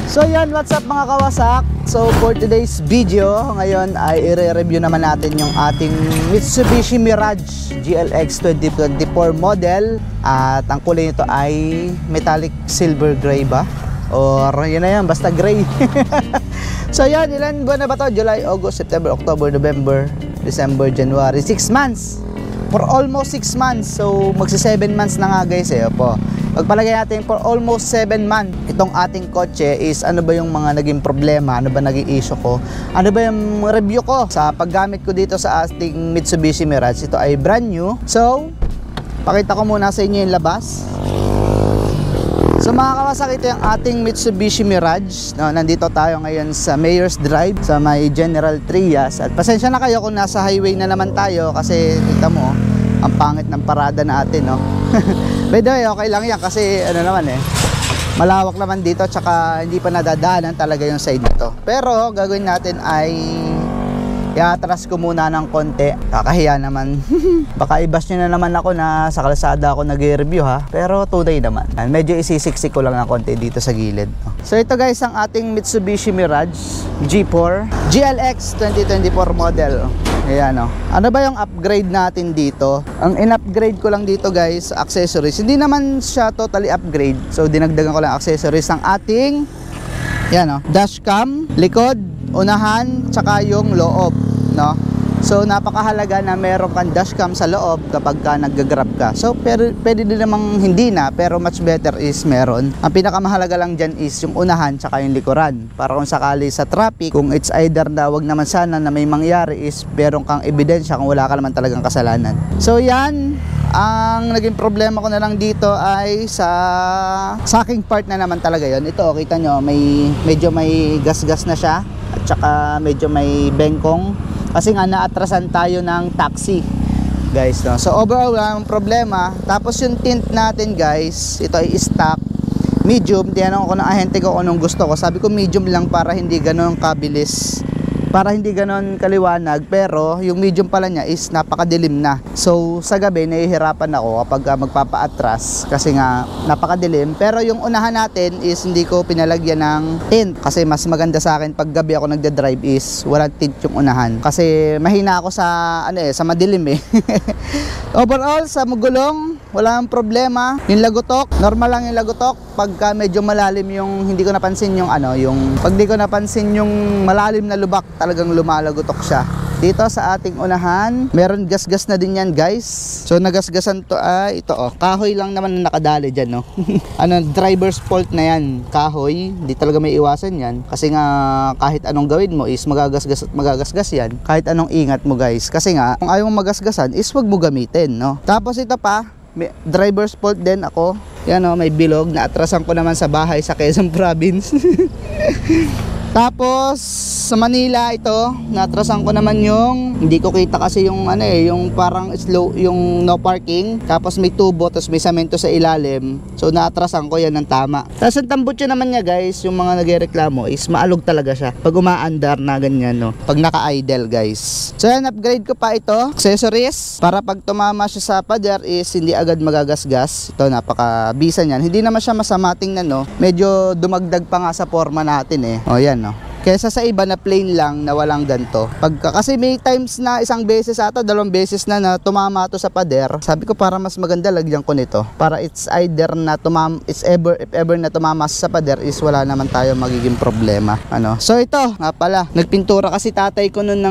So yan, what's up mga kawasak? So for today's video, ngayon ay i-review naman natin yung ating Mitsubishi Mirage GLX 2024 model. At ang kulay nito ay metallic silver gray ba? Or yun na yan, basta gray. So yan, ilan buwan na ba to? July, August, September, October, November, December, January. 6 months. For almost 6 months. So magsi 7 months na nga guys eh. Opo. Pagpalagay natin for almost 7 months itong ating kotse is ano ba yung mga naging problema, ano ba naging issue ko, ano ba yung review ko sa paggamit ko dito sa ating Mitsubishi Mirage. Ito ay brand new. So pakita ko muna sa inyo yung labas. So mga kawasak, ito yung ating Mitsubishi Mirage. No, nandito tayo ngayon sa Mayor's Drive sa may General Trias. At pasensya na kayo kung nasa highway na naman tayo kasi kita mo ang pangit ng parada natin, no. By the way, okay lang yan kasi ano naman eh, malawak naman dito, tsaka hindi pa nadadaanan talaga yung side nito. Pero gagawin natin ay i-atras ko muna ng konti. Kakahiya naman. Baka i-bash nyo na naman ako na sa kalsada ako nag-review ha. Pero tunay naman. Medyo isisiksik ko lang ng konti dito sa gilid. So ito guys ang ating Mitsubishi Mirage G4 GLX 2024 model. Ayan o. Ano ba yung upgrade natin dito? Ang in-upgrade ko lang dito guys, accessories. Hindi naman siya totally upgrade. So dinagdagan ko lang accessories ng ating yan o, dashcam, likod, unahan, tsaka yung loob, no? So napakahalaga na meron kang dashcam sa loob kapag ka nag-grab ka. So pwede din namang hindi na, pero much better is meron. Ang pinakamahalaga lang dyan is yung unahan tsaka yung likuran. Para kung sakali sa traffic, kung it's either na wag naman sana na may mangyari, is meron kang ebidensya kung wala ka naman talagang kasalanan. So yan, ang naging problema ko na lang dito ay sa sacking part na naman talaga yon. Ito kita nyo, medyo may gas-gas na siya. At saka medyo may bengkong kasi nga naatrasan tayo ng taxi guys, no? So overall walang problema. Tapos yung tint natin guys, ito ay stock medium. Tinanong ko ng ahente ko kung anong gusto ko, sabi ko medium lang para hindi ganon kabilis, para hindi ganon kaliwanag. Pero yung medium pala niya is napakadilim na. So sa gabi nahihirapan ako kapag magpapa-atras kasi nga napakadilim. Pero yung unahan natin is hindi ko pinalagyan ng tint kasi mas maganda sa akin pag gabi ako nagde-drive is walang tint yung unahan. Kasi mahina ako sa ano sa madilim eh. Overall sa gulong walang problema. Yung lagutok, normal lang yung lagutok. Pagka medyo malalim yung hindi ko napansin yung pag di ko napansin yung malalim na lubak, talagang lumalagutok siya. Dito sa ating unahan, meron gas-gas na din yan guys. So nagasgasan to ito kahoy lang naman na nakadali dyan, no. Driver's fault na yan, kahoy. Hindi talaga may iwasan yan kasi nga kahit anong gawin mo is magagasgas at magagasgas yan. Kahit anong ingat mo guys, kasi nga kung ayaw mo magasgasan is wag mo gamitin, no. Tapos ito pa, driver's fault din ako. Yan o, may bilog. Naatrasan ko naman sa bahay sa Quezon Province. Tapos sa Manila ito, naatrasan ko naman yung hindi ko kita kasi yung yung parang slow, yung no parking. Tapos may tubo, tapos may semento sa ilalim. So naatrasan ko yan ng tama. Tapos ang tambutso naman niya guys, yung mga nagreklamo is maalog talaga siya pag umaandar na ganyan, no. Pag naka-idle guys. So yan, upgrade ko pa ito, accessories, para pag tumama siya sa pader is hindi agad magagasgas. Ito napaka-bisa niyan. Hindi naman siya masama tingnan, no. Medyo dumagdag pa nga sa forma natin eh. O yan, no. Kesa sa iba na plain lang na walang ganto. Kasi may times na isang beses ata, 2 beses na tumama to sa pader. Sabi ko para mas maganda lagyan ko nito. Para it's either na if ever na tumama sa pader is wala naman tayo magiging problema. So ito, nga pala, nagpintura kasi tatay ko nun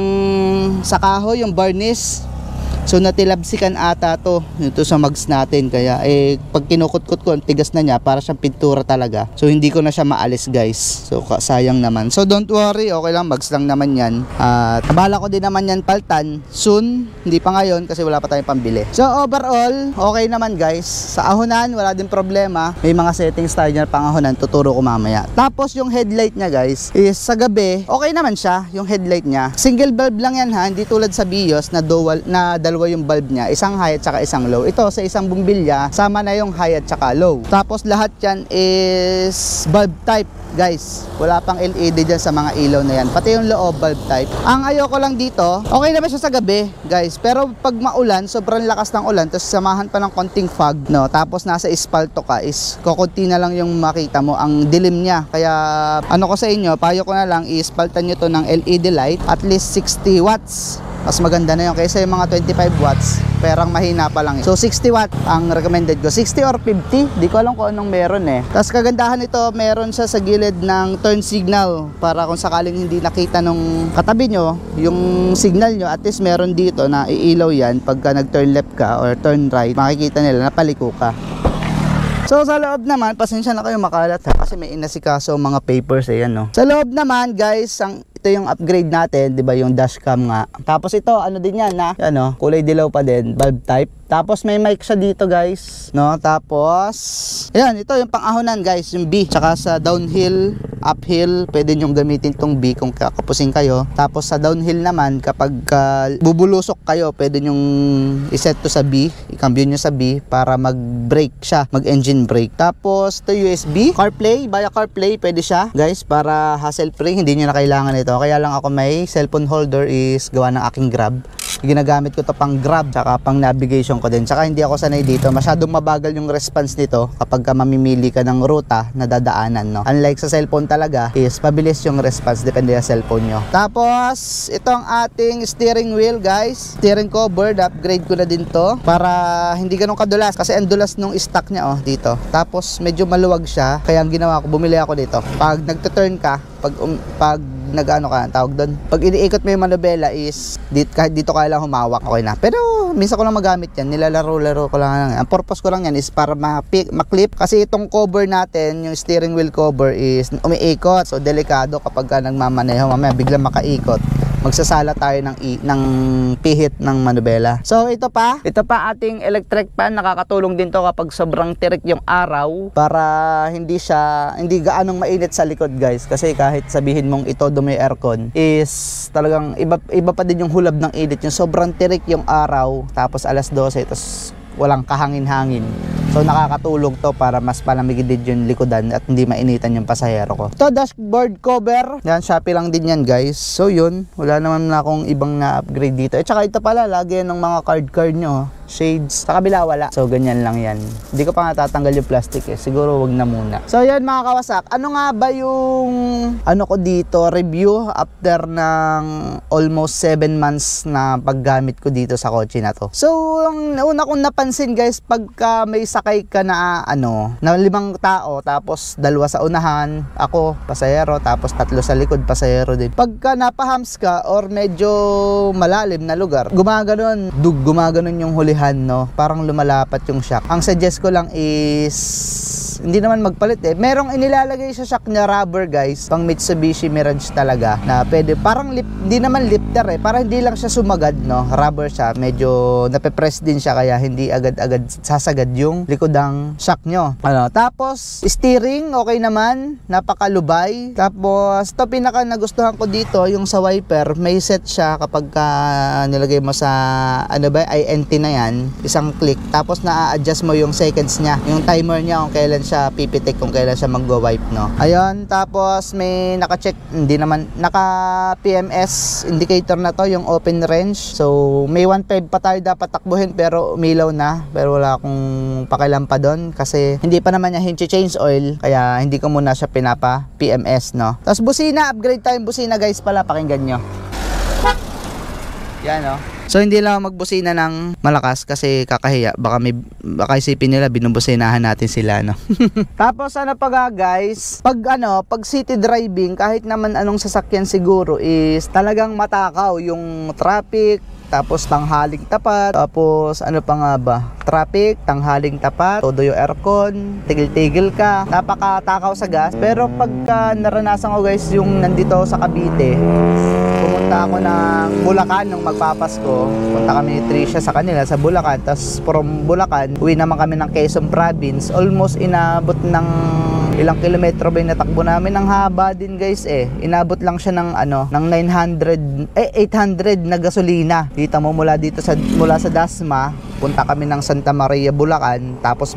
sa kahoy, yung varnish. So natilabsikan ata to ito sa mags natin, kaya pag kinukot-kot ko, tigas na niya, para siyang pintura talaga. So hindi ko na siya maalis guys. So sayang naman. So don't worry, okay lang, mags lang naman yan. At bala ko din naman yan paltan soon, hindi pa ngayon kasi wala pa tayong pambili. So overall, okay naman guys. Sa ahonan, wala din problema. May mga settings tayo dyan pang ahonan, tuturo ko mamaya. Tapos yung headlight niya guys, is sa gabi, okay naman siya, yung headlight niya. Single bulb lang yan ha, hindi tulad sa Vios na dalawa dalawa yung bulb niya, isang high at saka isang low. Ito sa isang bumbilya, sama na yung high at saka low. Tapos lahat yan is bulb type, guys. Wala pang LED dyan sa mga ilaw na yan. Pati yung loob, bulb type. Ang ayoko lang dito, okay naman siya sa gabi, guys. Pero pag maulan, sobrang lakas ng ulan, tapos samahan pa ng konting fog, no? Tapos nasa espalto ka, is kukunti na lang yung makita mo, ang dilim niya. Kaya ano ko sa inyo, payo ko na lang, ispaltan nyo to ng LED light, at least 60 watts. Mas maganda na yun kaysa yung mga 25 watts. Perang mahina pa lang. So 60 watt ang recommended ko. 60 or 50, di ko alam kung anong meron eh. Tapos kagandahan ito, meron siya sa gilid ng turn signal, para kung sakaling hindi nakita nung katabi nyo yung signal nyo, at least meron dito na iilaw yan pagka nag turn left ka or turn right, makikita nila na paliko ka. So sa loob naman, pasensya na kayo makalat ha, kasi may inasikaso mga papers, ayan no. Sa loob naman guys, ito yung upgrade natin, 'di ba, yung dashcam nga. Tapos ito, ano din yan na, ano, kulay dilaw pa din, bulb type. Tapos may mic siya dito guys, no? Tapos ayan, ito yung pang-ahonan guys, yung B. Tsaka sa downhill, uphill, pwede nyo gamitin tong B kung kakapusing kayo. Tapos sa downhill naman, kapag bubulusok kayo, pwede nyong iset to sa B, ikambyo nyo sa B para mag-brake siya, mag-engine brake. Tapos ito USB, CarPlay, via CarPlay pwede siya guys, para hassle-free, hindi nyo na kailangan ito. Kaya lang ako may cellphone holder, is gawa ng aking Grab. Ginagamit ko to pang Grab, tsaka pang navigation ko din. Tsaka hindi ako sanay dito, masyadong mabagal yung response nito kapag ka mamimili ka ng ruta na dadaanan, no? Unlike sa cellphone talaga, is pabilis yung response, depende sa cellphone nyo. Tapos itong ating steering wheel guys, steering cover, upgrade ko na din to para hindi ganun kadulas, kasi ang dulas nung stock niya dito. Tapos medyo maluwag siya, kaya ang ginawa ko, bumili ako dito. Pag nagto-turn ka, pag nag-ano ka, tawag doon, pag iniikot mo yung manubela is kahit dito ka lang humawak, okay na. Pero minsan ko lang magamit yan, nilalaro-laro ko lang. Ang purpose ko lang yan is para maklip, kasi itong cover natin, yung steering wheel cover is umiikot, so delikado kapag ka nagmamaneho, mamaya biglang makaikot, magsasala tayo ng pihit ng manubela. So ito pa ating electric fan, nakakatulong din to kapag sobrang tirik yung araw, para hindi gaanong mainit sa likod guys, kasi kahit sabihin mong ito may aircon, is talagang iba pa din yung hulab ng init, yung sobrang tirik yung araw, tapos alas 12, tapos walang kahangin-hangin. So nakakatulong to para mas palamigin din yung likodan at hindi mainitan yung pasahero ko. Ito, dashboard cover. Yan, Shopee lang din yan guys. So yun, wala naman na akong ibang na-upgrade dito. Tsaka ito pala, lagi ng mga card nyo. Shades. Sa kabila wala. So ganyan lang yan. Hindi ko pa natatanggal yung plastic eh. Siguro wag na muna. So yan mga kawasak. Ano nga ba yung ko dito? Review after ng almost 7 months na paggamit ko dito sa kotse na to. So ang una kong napansin guys, pagka may sakay ka na na 5 tao, tapos 2 sa unahan, ako pasahero, tapos 3 sa likod pasahero din. Pagka napahams ka or medyo malalim na lugar, gumaganon yung hulihan, no? Parang lumalapat yung shock. Ang suggest ko lang is hindi naman magpalit eh. Merong inilalagay sa shock niya rubber guys, pang Mitsubishi Mirage talaga, na pwede, parang hindi naman lifter eh, para hindi lang siya sumagad, no? Rubber siya, medyo nape-press din siya, kaya hindi agad-agad sasagad yung likodang shock nyo. Tapos steering, okay naman, napakalubay. Tapos ito, pinaka nagustuhan ko dito, yung sa wiper, may set siya kapag nilagay mo sa INT na yan, isang click, tapos na-adjust mo yung seconds niya, yung timer niya kung kailan siya pipitik, kung kailan siya magwa-wipe, no? Ayun, tapos may naka-check, hindi naman, naka-PMS indicator na to, yung open range. So may 1.5 pa tayo dapat takbuhin, pero umilaw na, pero wala akong pakialam pa doon, kasi hindi pa naman niya change oil, kaya hindi ko muna siya pinapa PMS, no? Tapos busina, upgrade tayong busina guys pala, pakinggan nyo. Yan, no? So hindi lang magbusina ng malakas kasi kakahiya, baka isipin nila binubusinahan natin sila, no. Tapos ano pa guys, pag city driving, kahit naman anong sasakyan siguro, is talagang matakaw yung traffic. Tapos tanghaling tapat, tapos ano pa nga ba, traffic, tanghaling tapat, todo yung aircon, tigil-tigil ka, napakatakaw sa gas. Pero pagka naranasan ko guys yung nandito sa Cavite, pumunta ako ng Bulacan nung magpapasko, punta kami ni Tricia sa kanila sa Bulacan, tapos from Bulacan uwi naman kami ng Quezon Province, almost inabot ng ilang kilometro ba yung natakbo namin. Ang haba din guys inabot lang siya ng ng 800 na gasolina. Kita mo mula sa Dasma, punta kami ng Santa Maria, Bulacan, tapos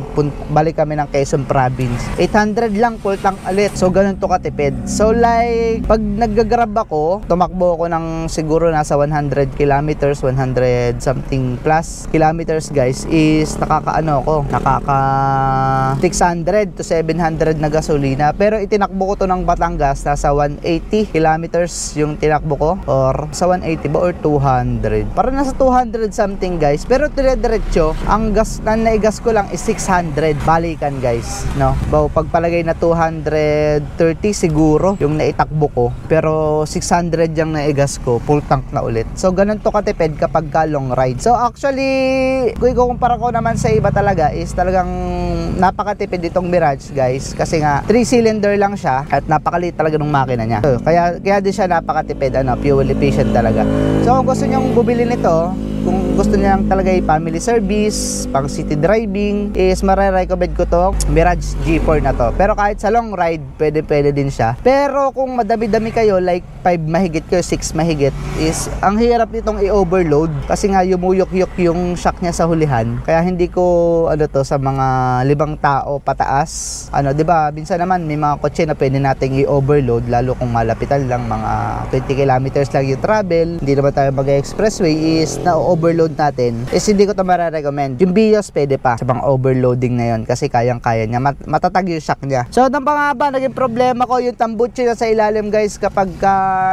balik kami ng Quezon Province. 800 lang full tank ulit. So ganun to katipid. So like pag nagga-grab ako, tumakbo ako ng siguro nasa 100 kilometers, 100 something plus kilometers guys, is nakaka 600 to 700 na gasolina. Pero itinakbo ko to ng Batangas, nasa 180 kilometers yung tinakbo ko, or sa 180 ba or 200, para nasa 200 something guys. Pero dire-diretso ang gas na naigas ko lang is 600 balikan guys, no? Pagpalagay na 230 siguro yung naitakbo ko, pero 600 yung naigas ko, full tank na ulit. So ganun to katipid kapag ka long ride. So actually kung ikukumpara ko naman sa iba talaga, is talagang napakatipid itong Mirage guys, kasi nga 3-cylinder lang siya at napakaliit talaga ng makina niya. So, kaya din siya napakatipid, fuel efficient talaga. So kung gusto niyong bumili nito, kung gusto niya lang talaga family service, pang city driving, is marirecommend ko to Mirage G4 na to. Pero kahit sa long ride, pwede din siya. Pero kung madami-dami kayo, like 5 mahigit kayo, 6 mahigit, is ang hirap nitong i-overload kasi nga yumuyok-yok yung shock niya sa hulihan. Kaya hindi ko to sa mga libang tao pataas. 'Di ba? Minsan naman may mga kotse na pwede nating i-overload, lalo kung malapitan lang, mga 20 kilometers lang yung travel. Hindi naman tayo mag-expressway, is na-overload natin, is hindi ko to marirecommend. Yung Vios pwede pa sa pang overloading na yun kasi kayang-kaya niya, matatag yung shock niya. So nang pangaba, naging problema ko yung tambuchi na sa ilalim guys kapag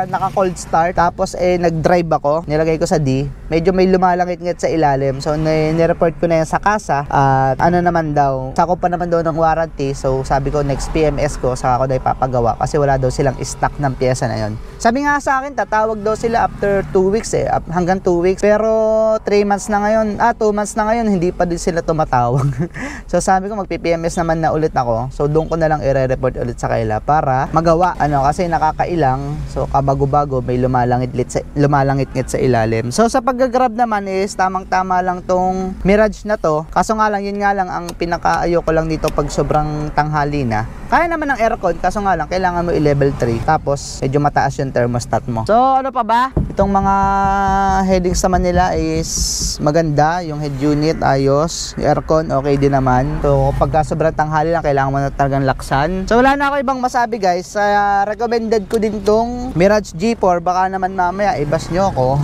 naka cold start, tapos nag-drive ako, nilagay ko sa D, medyo may lumalangit-ngit sa ilalim. So nireport ko na yan sa kasa, at naman daw, sakop pa naman daw ng warranty. So sabi ko next PMS ko saka ako daw ipapagawa kasi wala daw silang stock ng pyesa na yon. Sabi nga sa akin tatawag daw sila after 2 weeks hanggang 2 weeks, pero 3 months na ngayon, 2 months na ngayon, hindi pa din sila tumatawag. So sabi ko magpi-PMS naman na ulit ako, so doon ko na lang i-report ulit sa kaila para magawa, kasi nakakailang. So kabago-bago may lumalangit-ngit sa ilalim. So sa pag-grab naman is tamang-tama lang tong Mirage na to, kaso nga lang, yun nga lang ang pinaka-ayoko lang dito pag sobrang tanghali na. Kaya naman ng aircon, kaso nga lang kailangan mo i-level 3, tapos medyo mataas yung thermostat mo. So ano pa ba? Itong mga headings naman nila is maganda, yung head unit ayos, yung aircon okay din naman. So pagka sobrang tanghali lang, kailangan mo na talagang laksan. So wala na ako ibang masabi guys. Recommended ko din tong Mirage G4, baka naman mamaya ibas nyo ako.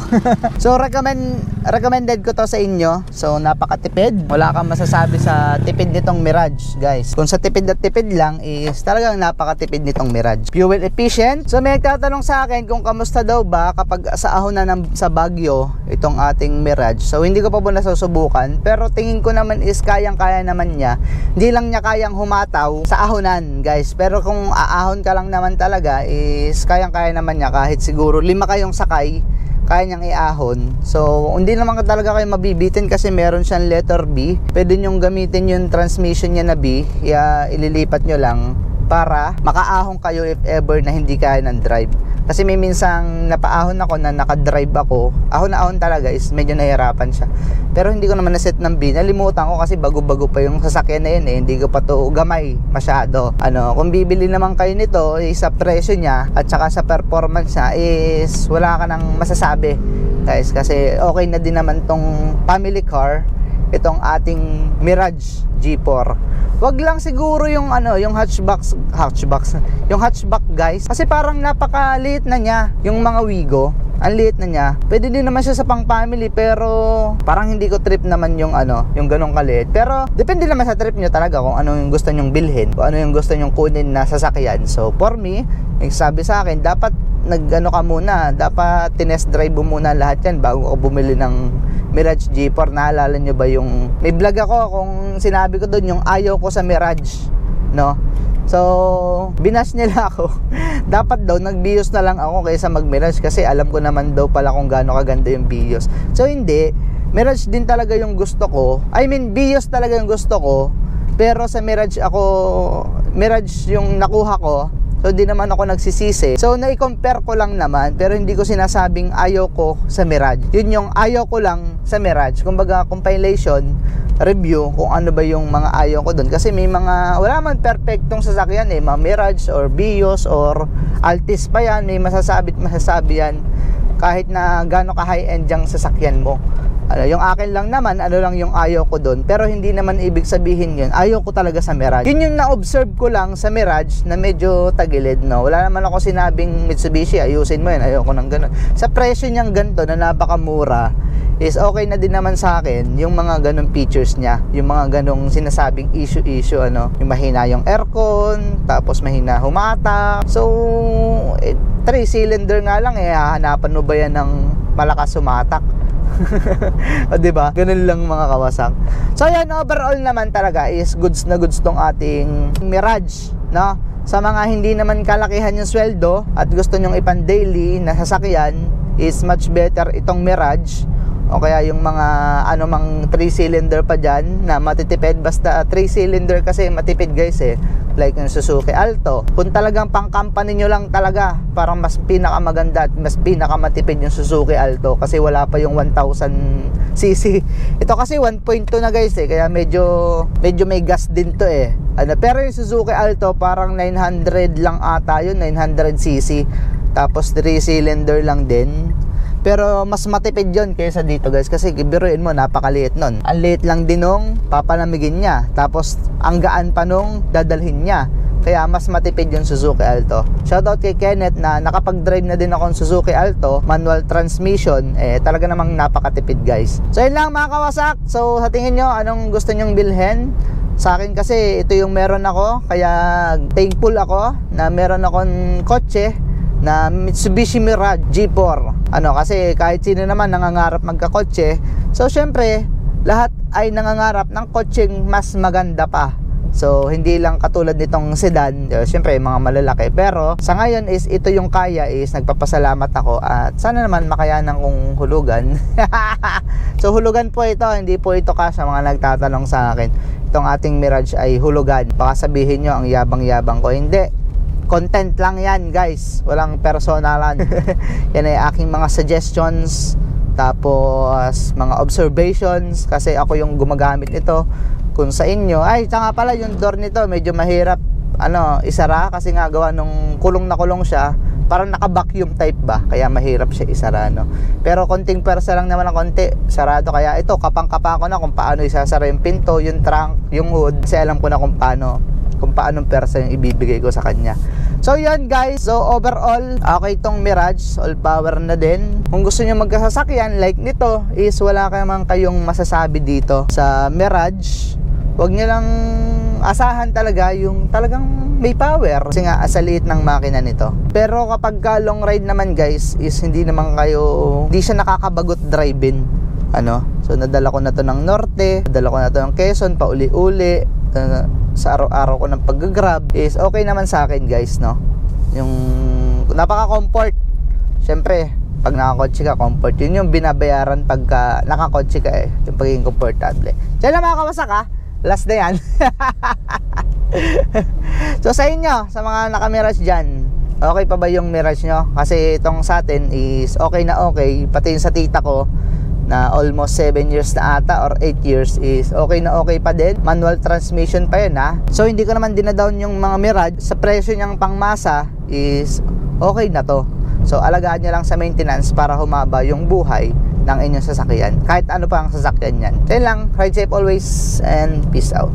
So recommended ko to sa inyo. So napakatipid, wala kang masasabi sa tipid nitong Mirage guys. Kung sa tipid at tipid lang, is talagang napakatipid nitong Mirage. Fuel efficient. So may nagtatanong sa akin kung kamusta daw ba kapag sa ahon na sa Baguio itong ating Mirage. So hindi ko pa po nasusubukan, pero tingin ko naman is kayang-kaya naman niya. Hindi lang niya kayang humataw sa ahonan guys, pero kung aahon ka lang naman talaga, is kayang-kaya naman niya. Kahit siguro 5 kayong sakay, kaya niyang iahon. So hindi naman talaga kayo mabibitin kasi meron siyang letter B. Pwede nyong gamitin yung transmission niya na B, ililipat nyo lang para makaahon kayo if ever na hindi kaya ng drive. Kasi may minsang napaahon ako na nakadrive ako, ahon na ahon talaga, is medyo nahirapan siya. Pero hindi ko naman na-set ng B, nalimutan ko kasi bago-bago pa yung sasakyan na yun hindi ko pa to gamay masyado. Kung bibili naman kayo nito, sa presyo niya at saka sa performance niya, is wala ka nang masasabi guys, kasi okay na din naman tong family car, itong ating Mirage G4. Wag lang siguro yung yung hatchback guys, kasi parang napakaliit na niya. Yung mga Wigo, ang liit na niya. Pwede din naman siya sa pang family, pero parang hindi ko trip naman yung yung ganong kaliit. Pero depende naman sa trip nyo talaga kung ano yung gusto nyong bilhin, kung ano yung gusto nyong kunin na sasakyan. So for me, sabi sa akin, dapat ka muna, dapat tinest drive mo muna lahat yan bago ako bumili ng Mirage G4. Naalala nyo ba yung may vlog ako kung sinabi ko doon yung ayaw ko sa Mirage, no? So binas nila ako. Dapat daw nag-Vios na lang ako kaysa mag-Mirage, kasi alam ko naman daw pala kung gaano kaganda yung Vios. So hindi, Mirage din talaga yung gusto ko. I mean Vios talaga yung gusto ko, pero sa Mirage yung nakuha ko, So hindi naman ako nagsisisi. So nai-compare ko lang naman, pero hindi ko sinasabing ayaw ko sa Mirage. Yun yung ayaw ko lang sa Mirage. Kumbaga compilation, review kung ano ba yung mga ayaw ko doon. Kasi may mga, wala man perfectong sasakyan eh, mga Mirage or Vios or Altis pa yan, may masasabi yan kahit na gaano ka high-end yung sasakyan mo. Yung akin lang naman, lang yung ayaw ko doon. Pero hindi naman ibig sabihin yun, ayaw ko talaga sa Mirage. Yun yung na-observe ko lang sa Mirage na medyo tagilid, no? Wala naman ako sinabing Mitsubishi, ayusin mo yan, ayaw ko ng ganun. Sa presyo niyang ganito na napakamura, is okay na din naman sa akin yung mga ganung features niya, yung mga ganung sinasabing issue, yung mahina yung aircon, tapos mahina humata. So 3-cylinder nga lang hahanapan mo ba yan ng malakas humatak? O diba? Ganun lang mga kawasak. So yan, overall naman talaga is goods na goods tong ating Mirage, no? Sa mga hindi naman kalakihan yung sweldo at gusto nyong ipan daily na sasakyan, is much better itong Mirage. O kaya yung mga mang 3-cylinder pa dyan na matitipid. Basta 3-cylinder kasi matipid guys eh, like yung Suzuki Alto. Kung talagang pang company nyo lang talaga, parang mas pinakamaganda at mas pinakamatipid yung Suzuki Alto kasi wala pa yung 1000cc. Ito kasi 1.2 na guys eh, kaya medyo may gas din to eh. Pero yung Suzuki Alto parang 900 lang ata yun, 900cc. Tapos 3-cylinder lang din. Pero mas matipid yun kaysa dito guys, kasi biruin mo, napakaliit nun. Ang liit lang din nung papalamigin niya, tapos ang gaan pa nung dadalhin niya. Kaya mas matipid yung Suzuki Alto. Shoutout kay Kenneth na nakapag-drive na din akong Suzuki Alto, manual transmission, talaga namang napakatipid guys. So yun lang mga kawasak. So sa tingin nyo, anong gusto nyong bilhin? Sa akin kasi ito yung meron ako, kaya thankful ako na meron akong kotse na Mitsubishi Mirage G4. Kasi kahit sino naman nangangarap magkakotse. So syempre, lahat ay nangangarap ng kotseng mas maganda pa. So hindi lang katulad nitong sedan, syempre mga malalaki. Pero sa ngayon is ito yung kaya, is nagpapasalamat ako at sana naman makayanan kong hulugan. So hulugan po ito, hindi po ito sa mga nagtatanong sa akin. Itong ating Mirage ay hulugan. Baka sabihin nyo ang yabang-yabang ko. Hindi. Content lang yan guys, walang personalan. Yan ay aking mga suggestions, tapos mga observations, kasi ako yung gumagamit nito. Kung sa inyo, tsaka pala yung door nito medyo mahirap isara, kasi nga gawa nung kulong na kulong siya, parang naka-vacuum type ba, kaya mahirap siya isara, no? Pero konting persa lang naman ng konti, sarado. Kaya ito, kapang-kapa ko na kung paano isasara yung pinto, yung trunk, yung hood, kasi alam ko na kung paanong persa yung ibibigay ko sa kanya. So yan guys, so overall okay itong Mirage, all power na din. Kung gusto nyo magkasasakyan like nito, is wala kayong masasabi dito sa Mirage. Huwag nyo lang asahan talaga yung talagang may power, kasi nga asaliit ng makina nito. Pero kapag long ride naman guys, is hindi siya nakakabagot drive-in. So nadala ko na to ng Norte, nadala ko na to ng Quezon, pauli-uli. Sa araw-araw ko ng pag-grab is okay naman sa akin guys, no? Yung napaka-comfort. Syempre, pag nakakotse ka, comfort. Yun yung binabayaran pagka nakakotse ka yung pagiging komportable. Diyan lang mga kawasak last na yan. So sa inyo, sa mga naka-Mirage dyan, okay pa ba yung Mirage nyo? Kasi itong sa atin is okay na okay. Pati yung sa tita ko na almost 7 years na ata or 8 years is okay na okay pa din. Manual transmission pa yun So hindi ko naman dinadown yung mga Mirage. Sa presyo niyang pangmasa is okay na to. So alagaan nyo lang sa maintenance para humaba yung buhay ng inyong sasakyan, kahit ano pa ang sasakyan yan. Kaya lang, ride safe always and peace out.